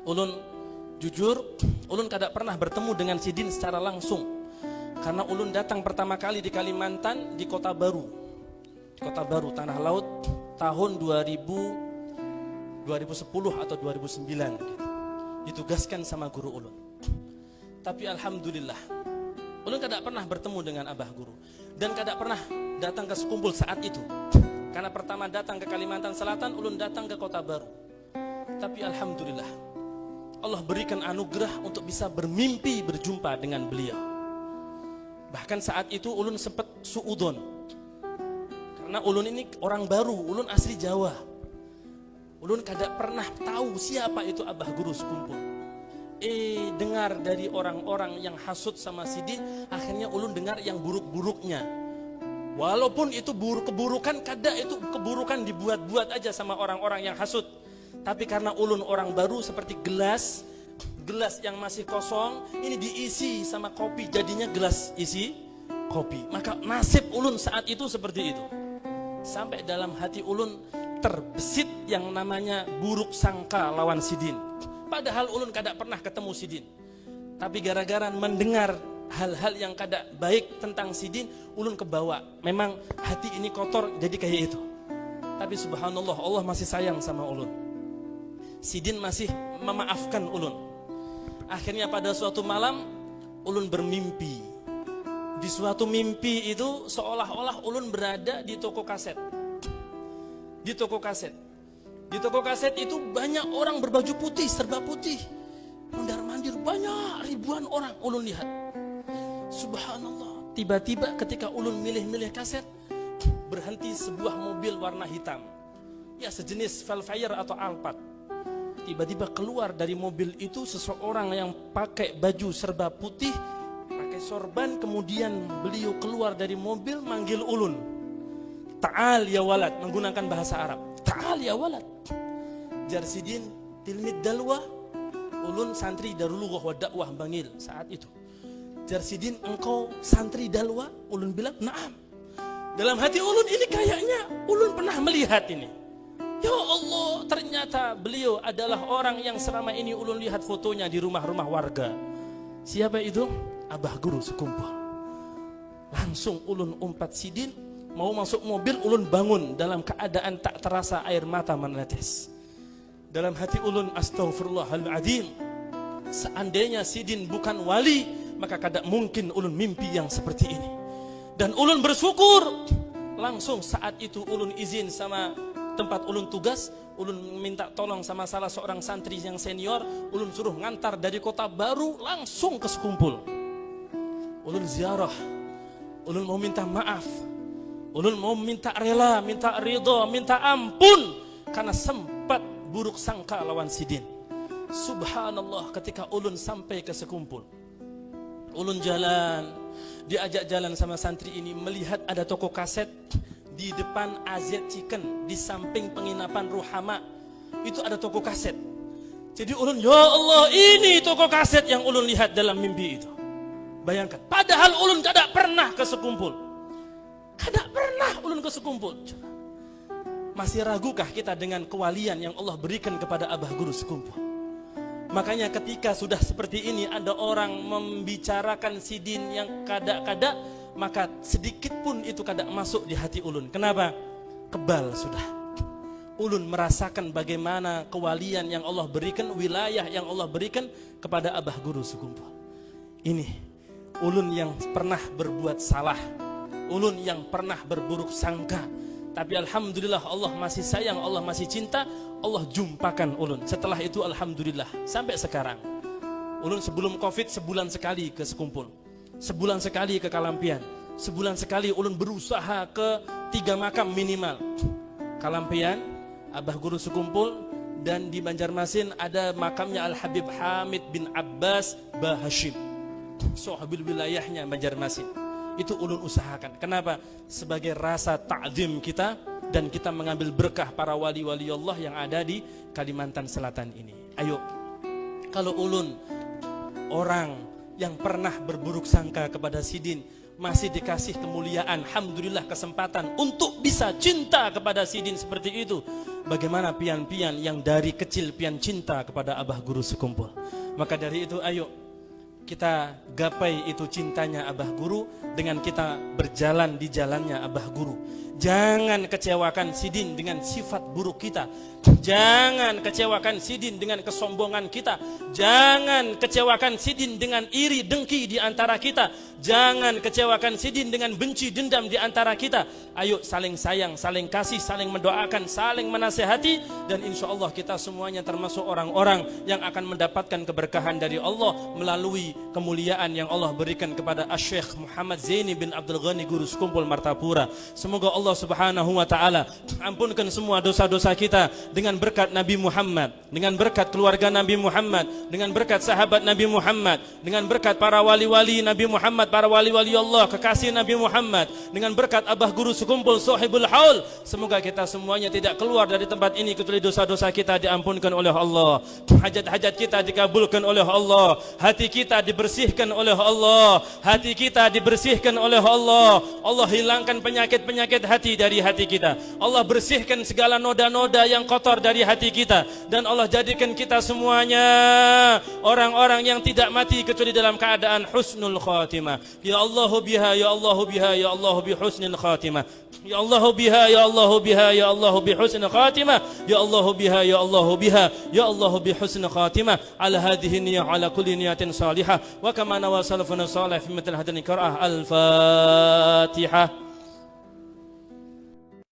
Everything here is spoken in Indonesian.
Ulun jujur, ulun kada pernah bertemu dengan Sidin secara langsung. Karena ulun datang pertama kali di Kalimantan di Kota Baru. Di Kota Baru, Tanah Laut tahun 2010 atau 2009 gitu. Ditugaskan sama guru ulun. Tapi alhamdulillah ulun kada pernah bertemu dengan abah guru dan kada pernah datang ke sekumpul saat itu. Karena pertama datang ke Kalimantan Selatan, ulun datang ke Kota Baru. Tapi alhamdulillah Allah berikan anugerah untuk bisa bermimpi berjumpa dengan beliau. Bahkan saat itu ulun sempat suudon. Karena ulun ini orang baru, ulun asli Jawa. Ulun kada pernah tahu siapa itu abah guru sekumpul. Dengar dari orang-orang yang hasut sama Sidin, akhirnya ulun dengar yang buruk-buruknya. Walaupun itu keburukan, kada itu keburukan dibuat-buat aja sama orang-orang yang hasut. Tapi karena ulun orang baru seperti gelas yang masih kosong, ini diisi sama kopi, jadinya gelas isi kopi. Maka nasib ulun saat itu seperti itu. Sampai dalam hati ulun terbesit yang namanya buruk sangka lawan Sidin. Padahal ulun kada pernah ketemu Sidin. Tapi gara-gara mendengar hal-hal yang kada baik tentang Sidin, ulun kebawa. Memang hati ini kotor jadi kayak itu. Tapi subhanallah, Allah masih sayang sama ulun. Sidin masih memaafkan ulun. Akhirnya pada suatu malam ulun bermimpi. Di suatu mimpi itu seolah-olah ulun berada di toko kaset. Di toko kaset. Di toko kaset itu banyak orang berbaju putih, serba putih. Mondar-mandir banyak, ribuan orang ulun lihat. Subhanallah. Tiba-tiba ketika ulun milih-milih kaset, berhenti sebuah mobil warna hitam. Ya sejenis Velfire atau Alphard. Tiba-tiba keluar dari mobil itu seseorang yang pakai baju serba putih, pakai sorban, kemudian beliau keluar dari mobil manggil ulun. Ta'al ya walad, menggunakan bahasa Arab. Ta'al ya walad. Jar Sidin tilmid dalwa, ulun santri Darul Lughah wa Dakwah Bangil saat itu. Jar Sidin, engkau santri dalwa? Ulun bilang, "Na'am." Dalam hati ulun ini kayaknya ulun pernah melihat ini. Ya Allah, ternyata beliau adalah orang yang selama ini ulun lihat fotonya di rumah-rumah warga. Siapa itu? Abah guru sekumpul. Langsung ulun umpat Sidin, mau masuk mobil, ulun bangun dalam keadaan tak terasa air mata menetes. Dalam hati ulun, astaghfirullahaladzim. Seandainya Sidin bukan wali, maka kada mungkin ulun mimpi yang seperti ini. Dan ulun bersyukur. Langsung saat itu ulun izin sama tempat ulun tugas, ulun minta tolong sama salah seorang santri yang senior, ulun suruh ngantar dari Kota Baru langsung ke sekumpul. Ulun ziarah, ulun mau minta maaf, ulun mau minta rela, minta ridho, minta ampun karena sempat buruk sangka lawan Sidin. Subhanallah, ketika ulun sampai ke sekumpul, ulun jalan, diajak jalan sama santri ini, melihat ada toko kaset di depan AZ Chicken, di samping penginapan Ruhama itu ada toko kaset. Jadi ulun, ya Allah, ini toko kaset yang ulun lihat dalam mimpi itu. Bayangkan, padahal ulun kada pernah ke sekumpul. Kada pernah ulun ke sekumpul. Masih ragukah kita dengan kewalian yang Allah berikan kepada abah guru sekumpul? Makanya ketika sudah seperti ini, ada orang membicarakan Sidin yang kada-kada, maka sedikit pun itu kada masuk di hati ulun. Kenapa? Kebal sudah. Ulun merasakan bagaimana kewalian yang Allah berikan, wilayah yang Allah berikan kepada abah guru sekumpul. Ini ulun yang pernah berbuat salah, ulun yang pernah berburuk sangka. Tapi alhamdulillah Allah masih sayang, Allah masih cinta, Allah jumpakan ulun. Setelah itu alhamdulillah sampai sekarang. Ulun sebelum Covid sebulan sekali ke sekumpul, sebulan sekali ke Kalampian, sebulan sekali ulun berusaha ke 3 makam minimal. Kalampian, abah guru sekumpul, dan di Banjarmasin ada makamnya Al Habib Hamid bin Abbas Bah Hashim, sahabil wilayahnya Banjarmasin. Itu ulun usahakan. Kenapa? Sebagai rasa ta'zim kita, dan kita mengambil berkah para wali-wali Allah yang ada di Kalimantan Selatan ini. Ayo, kalau ulun orang yang pernah berburuk sangka kepada Sidin masih dikasih kemuliaan, alhamdulillah, kesempatan untuk bisa cinta kepada Sidin seperti itu, bagaimana pian-pian yang dari kecil pian cinta kepada Abah Guru sekumpul. Maka dari itu ayo kita gapai itu cintanya Abah Guru dengan kita berjalan di jalannya Abah Guru. Jangan kecewakan Sidin dengan sifat buruk kita. Jangan kecewakan Sidin dengan kesombongan kita. Jangan kecewakan Sidin dengan iri dengki di antara kita. Jangan kecewakan Sidin dengan benci dendam di antara kita. Ayo saling sayang, saling kasih, saling mendoakan, saling menasehati, dan insya Allah kita semuanya termasuk orang-orang yang akan mendapatkan keberkahan dari Allah melalui kemuliaan yang Allah berikan kepada Asy-Syaikh Muhammad Zaini bin Abdul Ghani Guru Sekumpul Martapura. Semoga Allah Subhanahu wa taala ampunkan semua dosa-dosa kita dengan berkat Nabi Muhammad, dengan berkat keluarga Nabi Muhammad, dengan berkat sahabat Nabi Muhammad, dengan berkat para wali-wali Nabi Muhammad, para wali-wali Allah, kekasih Nabi Muhammad, dengan berkat Abah Guru Sekumpul Sahibul Haul. Semoga kita semuanya tidak keluar dari tempat ini kecuali dosa-dosa kita diampunkan oleh Allah, hajat-hajat kita dikabulkan oleh Allah, hati kita dibersihkan oleh Allah, hati kita dibersihkan oleh Allah. Allah hilangkan penyakit-penyakit hati dari hati kita. Allah bersihkan segala noda-noda yang kotor dari hati kita, dan Allah jadikan kita semuanya orang-orang yang tidak mati kecuali dalam keadaan husnul khatimah. Ya Allah biha, ya Allah biha, ya Allah bi husnil khatimah. Ya Allah biha, ya Allah biha, ya Allah bi husnil khatimah. Ya Allah biha, ya Allah biha, ya Allah bi husnil khatimah. Ala hadhihi niyyah ala kulli niyatin salihah wa kama nawa salafuna salih fi mithl hadhihi qira'ah al-Fatihah.